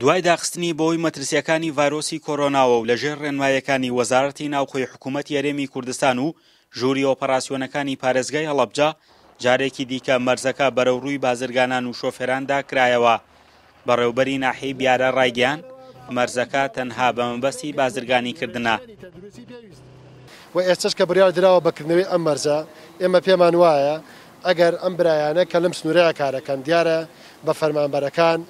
دوای داخستنی بۆی مەترسیەکانی ڤایرۆسی کۆرۆناوە و لەژێر ڕێنمایەکانی وەزارەتی ناوخۆی حکوومەتی هەرێمی کوردستان و ژووری ئۆپەراسیۆنەکانی پارێزگای هەڵەبجە جارێکی دیکە مەرزەکە بەرەوڕووی بازرگانان و شۆفێراندا کرایەوە. بەڕێوەبەری ناحیەی بیارە ڕایگەیان مەرزەکە تەنها بە مەبەستی بازرگانیکردنە. و ئێستش کە بڕیار دراوە بەکردنەوەی ئەم مەرزە ئێمە پێمان وایە ئەگەر ئەم برایانە کە لەم سنوورەیە کارەکەن دیارە بە فەرمانبەرەکان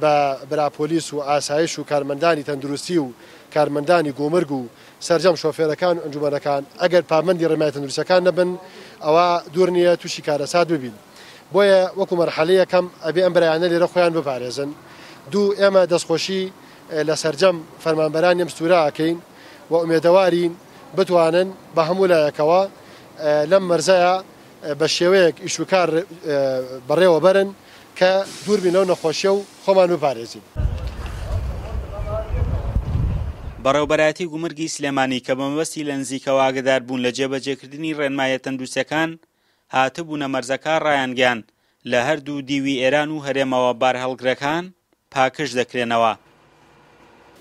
بە براپۆلیس و ئاسایش و کارمەندانی تەندروستی و کارمەندانی گۆمرگ و سەرجەم شۆفێرەکان و ئەنجومەنەکان ئەگەر پابەندی ڕێنمای تەندروستیەکان نەبن ئەوە دوور نییە تووشی کارەسات ببین. بۆیە وەکو مەرحەلە یەکەم ئەبێ ئەم برایانە لێرە خۆیان بپارێزن. دوو ئێمە دەستخۆشی لە سەرجەم فەرمانبەرانی ئەم سنوورە ئەکەین و ئومێدەوارین بتوانن بە هەموو لایەکەوە لەم مەرزەیە بە شێوەیەک ئیشوکار بەڕێوە بەرن کە دوور بینەوە نەخۆشیە و خۆمان بپارێزین. بەڕێوەبەرایەتی گومرگی سلێمانی کە بە مەبەستی لە نزیکەوە ئاگادار بوون لە جێبەجێکردنی ڕێنمایە تەندروستیەکان هاتبوونە مەرزەکە ڕایانگەیان لە هەردوو دیوی ئێران و هەرێمەوە بارهەڵگرەکان پاکش دەکرێنەوە.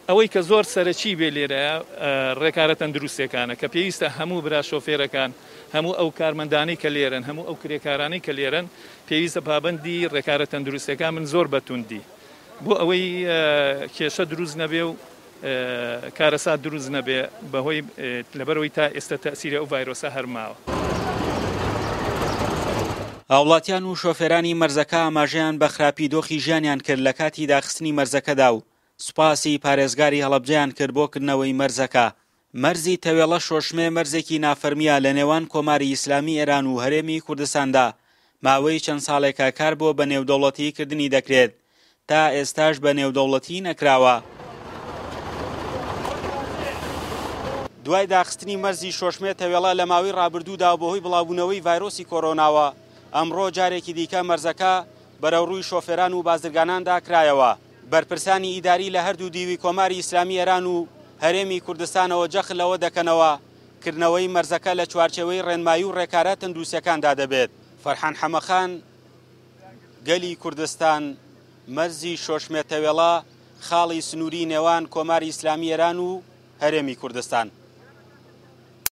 ئەوەی کە زۆر سەرەکی بێ لێرەیە ڕێکارە تەندروستیەکانە کە پێویستە هەموو برا شۆفێرەکان هەموو ئەو کارمەندانی کە لێرن هەموو ئەو کرێکارانی کە لێرن پێویستە پابەندی ڕێکارە تەندروستیەکان من زۆر بەتوندی بۆ ئەوەی کێشە دروست نەبێ و کارەسات دروست نەبێ بەهۆی لەبەرەوەی تا ئێستا تەسیری ئەو ڤایرۆسە هەرماوە. هاوڵاتیان و شۆفێرانی مەرزەکە ئاماژەیان بە خراپی دۆخی ژیانیان کرد لە کاتی داخستنی مەرزەکەدا و سوپاسی پارێزگاری هەڵەبجەیان کرد بۆ کردنەوەی مەرزەکە. مەرزی تەوێڵە شۆشمێ مەرزێکی نافەرمیە لە نێوان کۆماری ئیسلامی ئێران و هەرێمی کوردستاندا ماوەی چەند ساڵێکە کار بۆ بە نێودەوڵەتی کردنی دەکرێت تا ئێستاش بە نێودەوڵەتی نەکراوە. دوای داخستنی مەرزی شۆشمێ تەوێڵە لە ماوەی ڕابردوودا بەهۆی بڵاوبوونەوەی ڤایرۆسی کۆرۆناوە ئەمڕۆ جارێکی دیکە مەرزەکە بەرەوڕووی شۆفێران و بازرگاناندا کرایەوە. بەرپرسانی ئیداری لە هەردوو دیوی کۆماری ئیسلامی ئێران و هەرێمی کوردستانەوە جەخت لەوە دەکەنەوە کردنەوەی مەرزەکە لە چوارچێوەی ڕێنمایی و ڕێکارە تەندروستیەکاندا دەبێت. فەرحان حەمەخان، گەلی کوردستان، مەرزی شۆشمێ تەوێڵە خاڵی سنووری نێوان کۆماری ئیسلامی ئێران و هەرێمی کوردستان.